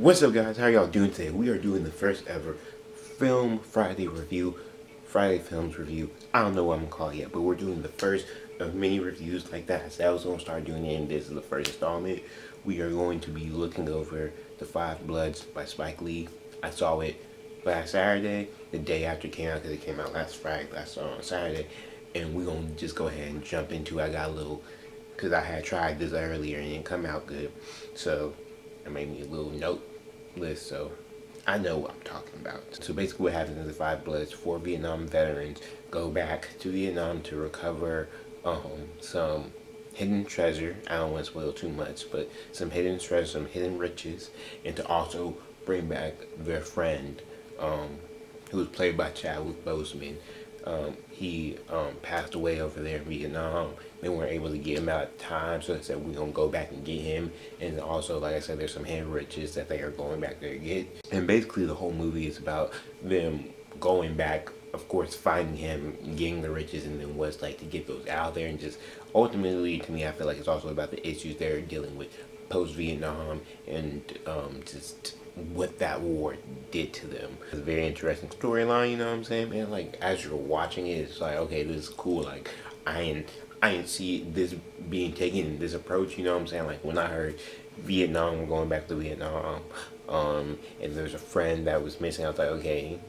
What's up, guys? How y'all doing today? We are doing the first ever Film Friday review, Friday Films review. I don't know what I'm gonna call it yet, but we're doing the first of many reviews like that. I said I was gonna start doing it, and this is the first installment. We are going to be looking over The Five Bloods by Spike Lee. I saw it last Saturday, the day after it came out, because it came out last Friday, last on Saturday, and we're gonna just go ahead and jump into it. I got a little, because I had tried this earlier and it didn't come out good, so I made me a little note list, so I know what I'm talking about. So basically what happens in The Five Bloods, 4 Vietnam veterans go back to Vietnam to recover some hidden treasure. I don't want to spoil too much, but some hidden treasure, some hidden riches, and to also bring back their friend, who was played by Chadwick Boseman. He passed away over there in Vietnam. They weren't able to get him out at the time, so they said we're gonna go back and get him. And also, like I said, there's some hidden riches that they are going back there to get. And basically, the whole movie is about them going back, of course, finding him, getting the riches, and then what's like to get those out there. And just ultimately, to me, I feel like it's also about the issues they're dealing with post Vietnam, and just what that war did to them. It's a very interesting storyline, you know what I'm saying, man? Like, as you're watching it, it's like, okay, this is cool. Like, I didn't see this being taken, this approach, you know what I'm saying? Like, when I heard Vietnam, we're going back to Vietnam, and there's a friend that was missing, I was like, okay,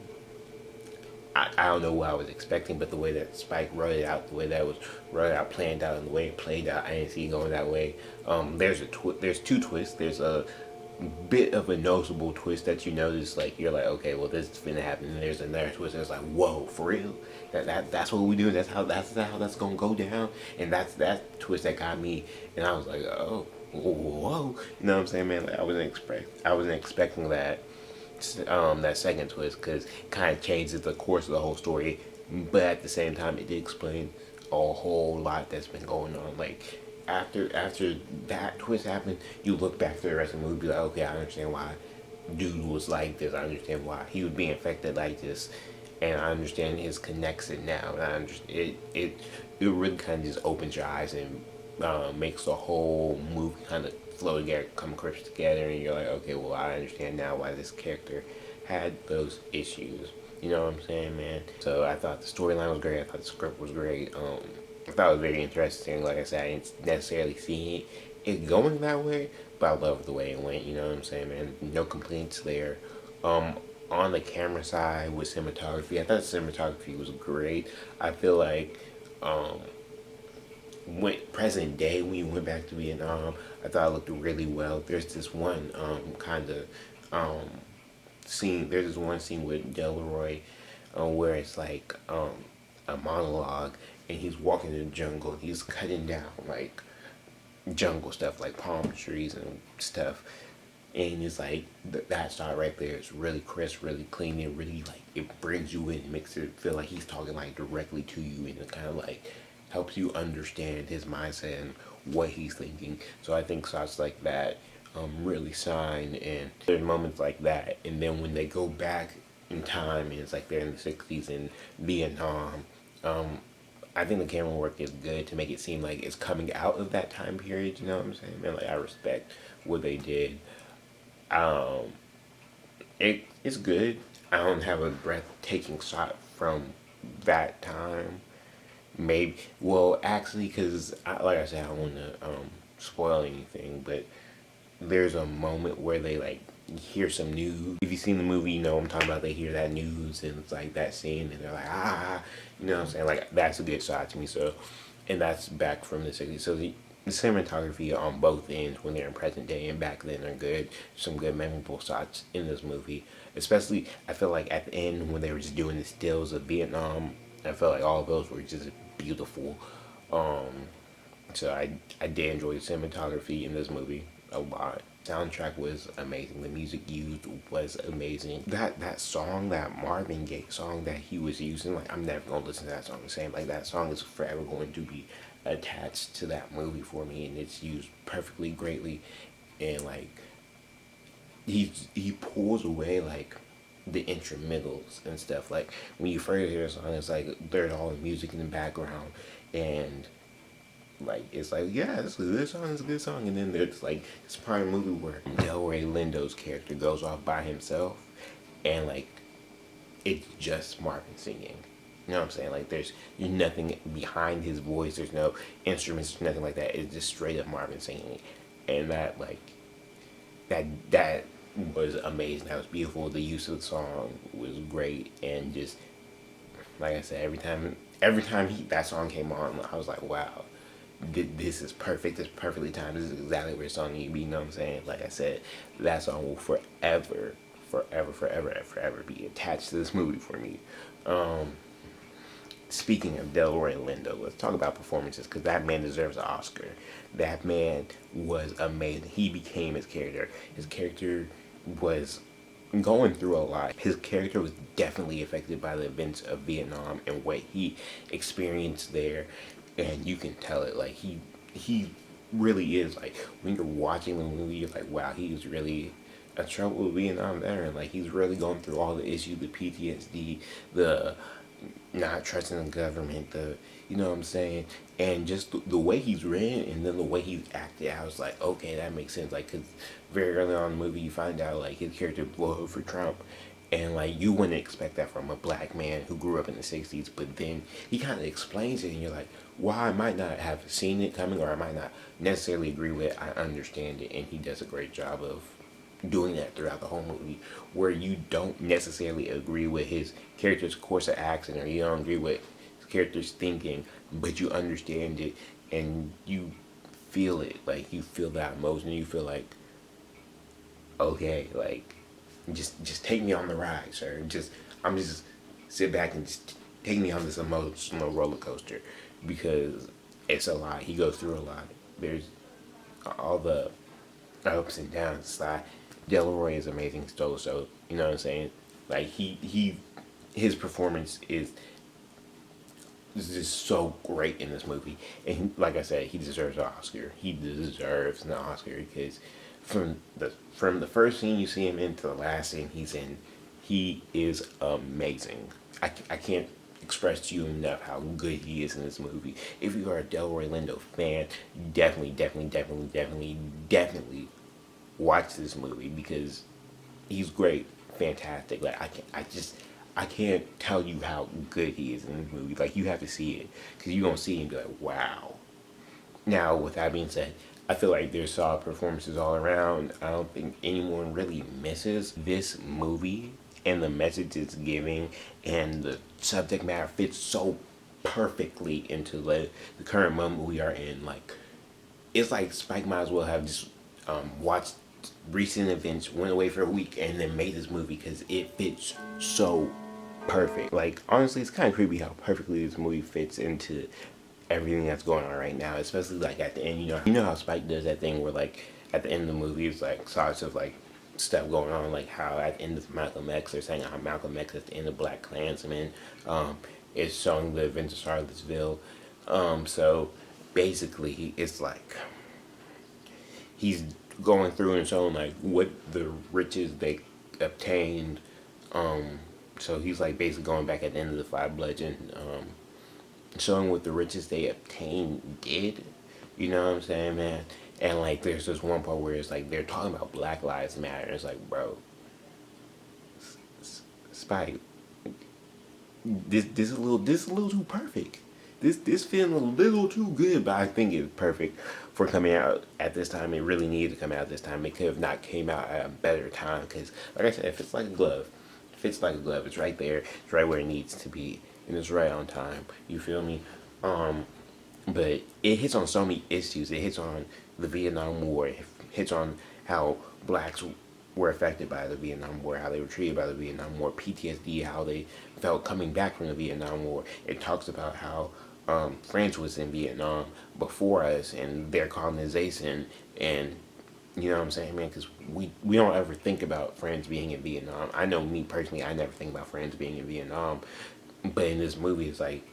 I don't know what I was expecting, but the way that Spike wrote it out, the way that it was wrote out, planned out, and the way it played out, I didn't see it going that way. There's two twists. There's a bit of a noticeable twist that you notice, like you're like, okay, well, this is gonna happen. And there's another twist that's like, whoa, for real? That's what we do. That's how that's gonna go down. And that's that twist that got me, and I was like, oh, whoa, you know what I'm saying, man? Like, I wasn't expecting that. That second twist, because it kind of changes the course of the whole story, but at the same time it did explain a whole lot that's been going on. Like, after that twist happened, you look back to the rest of the movie, be like, okay, I understand why dude was like this. I understand why he was being affected like this, and I understand his connection now. And I understand it really kind of just opens your eyes and makes the whole movie kind of flow together, come crisp together, and you're like, okay, well, I understand now why this character had those issues. You know what I'm saying, man? So I thought the storyline was great. I thought the script was great. I thought it was very interesting. Like I said, I didn't necessarily see it going that way, but I love the way it went. You know what I'm saying, man? No complaints there. On the camera side with cinematography, I thought the cinematography was great. I feel like went present day when you went back to Vietnam, I thought it looked really well. There's this one kind of scene. There's this one scene with Delroy where it's like a monologue, and he's walking in the jungle. He's cutting down like jungle stuff, like palm trees and stuff. And it's like that shot right there is really crisp, really clean. It really, like, it brings you in. It makes it feel like he's talking like directly to you, and it kind of like helps you understand his mindset and what he's thinking. So I think shots like that really shine, and there's moments like that. And then when they go back in time, and it's like they're in the 60s in Vietnam, I think the camera work is good to make it seem like it's coming out of that time period. You know what I'm saying, man? Like, I respect what they did. It's good. I don't have a breathtaking shot from that time. Maybe, well, actually, because like I said, I don't want to spoil anything, but there's a moment where they like hear some news. If you've seen the movie, you know what I'm talking about. They hear that news, and it's like that scene, and they're like, you know what I'm saying? Like, that's a good shot to me. So, and that's back from the 60s. So the cinematography on both ends, when they're in present day and back then, are good. Some good memorable shots in this movie. Especially, I feel like at the end when they were just doing the stills of Vietnam, I felt like all of those were just beautiful. So I did enjoy the cinematography in this movie a lot. Soundtrack was amazing. The music used was amazing. That song, that Marvin Gaye song that he was using, like, I'm never gonna listen to that song the same. Like, that song is forever going to be attached to that movie for me, and it's used perfectly, greatly. And like, he pulls away like the instrumentals and stuff. Like, when you first hear a song, it's like there's all the music in the background, and Like, it's like, yeah, it's a good song, it's a good song. And then there's like this part of the movie where Delroy Lindo's character goes off by himself, and like it's just Marvin singing. You know what I'm saying? Like there's nothing behind his voice. There's no instruments, nothing like that. It's just straight up Marvin singing, and that like that was amazing. That was beautiful. The use of the song was great, and just like I said, every time that song came on, I was like, wow, this is perfect. It's perfectly timed. This is exactly where the song needs to be. You know what I'm saying? Like I said, that song will forever be attached to this movie for me. Speaking of Delroy Lindo, let's talk about performances because that man deserves an Oscar. That man was amazing. He became his character. His character was going through a lot. His character was definitely affected by the events of Vietnam and what he experienced there, and you can tell it. Like he really is like when you're watching the movie, you're like, wow, he was really a trouble with Vietnam there, and like he's really going through all the issues, the PTSD, the not trusting the government, the you know what I'm saying, and just the way he's written and then the way he's acted, I was like, okay, that makes sense. Like, cause very early on in the movie, you find out like his character voted for Trump, and like you wouldn't expect that from a black man who grew up in the '60s. But then he kind of explains it, and you're like, while I might not have seen it coming, or I might not necessarily agree with it, I understand it, and he does a great job of doing that throughout the whole movie, where you don't necessarily agree with his character's course of action, or you don't agree with his character's thinking, but you understand it and you feel it. Like you feel that emotion. You feel like, okay, like just take me on the ride, sir. I'm just sit back and just take me on this emotional roller coaster because it's a lot. He goes through a lot. There's all the ups and downs aside. Delroy is amazing still, so you know what I'm saying? Like his performance is just so great in this movie. And like I said, he deserves an Oscar. He deserves an Oscar because from the first scene you see him in to the last scene he's in, he is amazing. I can't express to you enough how good he is in this movie. If you are a Delroy Lindo fan, definitely watch this movie because he's great, fantastic. Like I can't tell you how good he is in this movie. Like you have to see it because you're gonna see him and be like, wow. Now, with that being said, I feel like there's solid performances all around. I don't think anyone really misses this movie, and the message it's giving and the subject matter fits so perfectly into the current moment we are in. Like, it's like Spike might as well have just watched recent events, went away for a week, and then made this movie because it fits so perfect. Like, honestly, it's kind of creepy how perfectly this movie fits into everything that's going on right now, especially like at the end. You know how Spike does that thing where like at the end of the movie it's like sorts of like stuff going on, like how at the end of Malcolm X they're saying how Malcolm X at the end of Black Klansman is showing the events of Charlottesville. So basically it's like he's going through and showing like what the riches they obtained. So he's like basically going back at the end of the Five Bloodshed, showing what the riches they obtained did. You know what I'm saying, man? And like, there's this one part where it's like they're talking about Black Lives Matter. It's like, bro, Spike, this is a little too perfect. This feeling a little too good, but I think it's perfect for coming out at this time. It really needed to come out at this time. It could have not came out at a better time because, like I said, it fits like a glove. It fits like a glove. It's right there. It's right where it needs to be, and it's right on time. You feel me? But it hits on so many issues. It hits on the Vietnam War. It hits on how blacks were affected by the Vietnam War, how they were treated by the Vietnam War, PTSD, how they felt coming back from the Vietnam War. It talks about how France was in Vietnam before us and their colonization, and you know what I'm saying, man? Because we don't ever think about France being in Vietnam. I know me personally, I never think about France being in Vietnam, but in this movie, it's like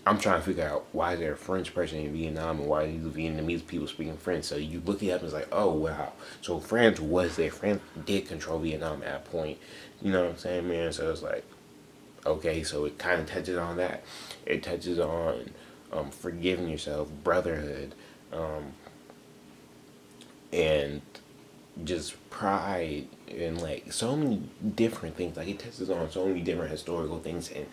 I'm trying to figure out why is there a French person in Vietnam and why are these Vietnamese people speaking French. So you look it up and it's like, oh wow. So France was there. France did control Vietnam at that point. You know what I'm saying, man? So it's like, okay, so it kind of touches on that. It touches on forgiving yourself, brotherhood, and just pride, and like so many different things. Like it touches on so many different historical things and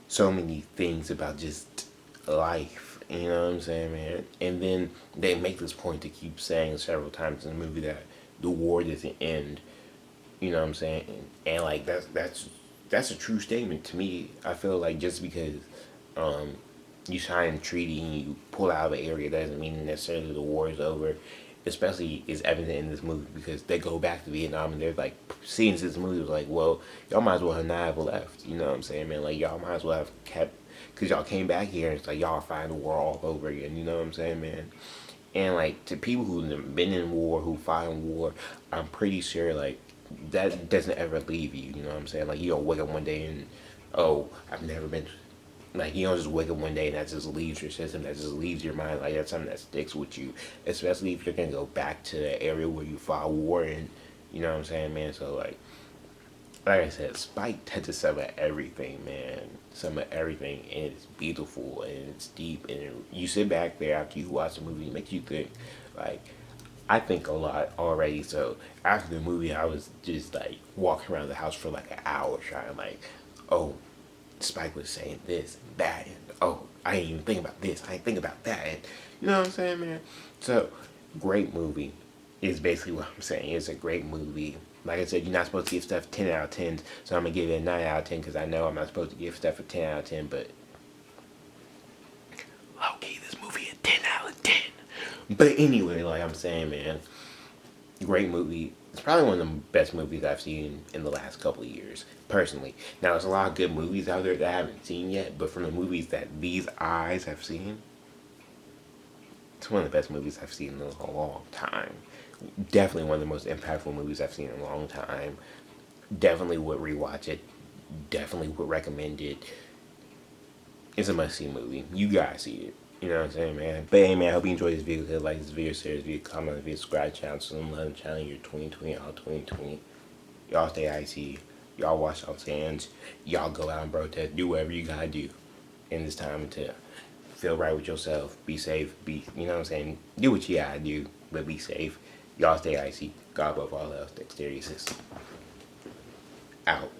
so many things about just life. You know what I'm saying, man? And then they make this point to keep saying several times in the movie that the war doesn't end. You know what I'm saying? And like that's a true statement to me. I feel like just because you sign a treaty and you pull out of an area doesn't mean necessarily the war is over. Especially is evident in this movie because they go back to Vietnam and they're like scenes in this movie was like, well, y'all might as well have not left. You know what I'm saying, man? Like y'all might as well have kept because y'all came back here and it's like y'all find the war all over again. You know what I'm saying, man? And like to people who've been in war, who fought in war, I'm pretty sure like that doesn't ever leave you. You know what I'm saying? Like you don't wake up one day and oh, I've never been. Like you don't just wake up one day and that just leaves your system. That just leaves your mind. Like that's something that sticks with you, especially if you're gonna go back to the area where you fought war and you know what I'm saying, man. So like I said, Spike touches some of everything, man. Some of everything, and it's beautiful and it's deep. And you sit back there after you watch the movie, it makes you think. Like, I think a lot already. So after the movie, I was just like walking around the house for like an hour, trying like, oh, Spike was saying this and that, and oh, I ain't even think about this. I ain't think about that, and you know what I'm saying, man. So, great movie is basically what I'm saying. It's a great movie. Like I said, you're not supposed to give stuff 10 out of 10, so I'm gonna give it a 9 out of 10 because I know I'm not supposed to give stuff a 10 out of 10, but low key, this movie a 10 out of 10. But anyway, like I'm saying, man, great movie. It's probably one of the best movies I've seen in the last couple of years, personally. Now, there's a lot of good movies out there that I haven't seen yet, but from the movies that these eyes have seen, it's one of the best movies I've seen in a long time. Definitely one of the most impactful movies I've seen in a long time. Definitely would rewatch it. Definitely would recommend it. It's a must-see movie. You guys see it. You know what I'm saying, man? But hey, man, I hope you enjoyed this video. Hit like this video, share this video, comment on the video, subscribe to the channel, so I'm loving the channel. Year 2020, all 2020. Y'all stay icy. Y'all wash y'all's hands. Y'all go out and protest. Do whatever you gotta do in this time to feel right with yourself. Be safe. You know what I'm saying? Do what you gotta do, but be safe. Y'all stay icy. God above all else. Dexterity system. Out.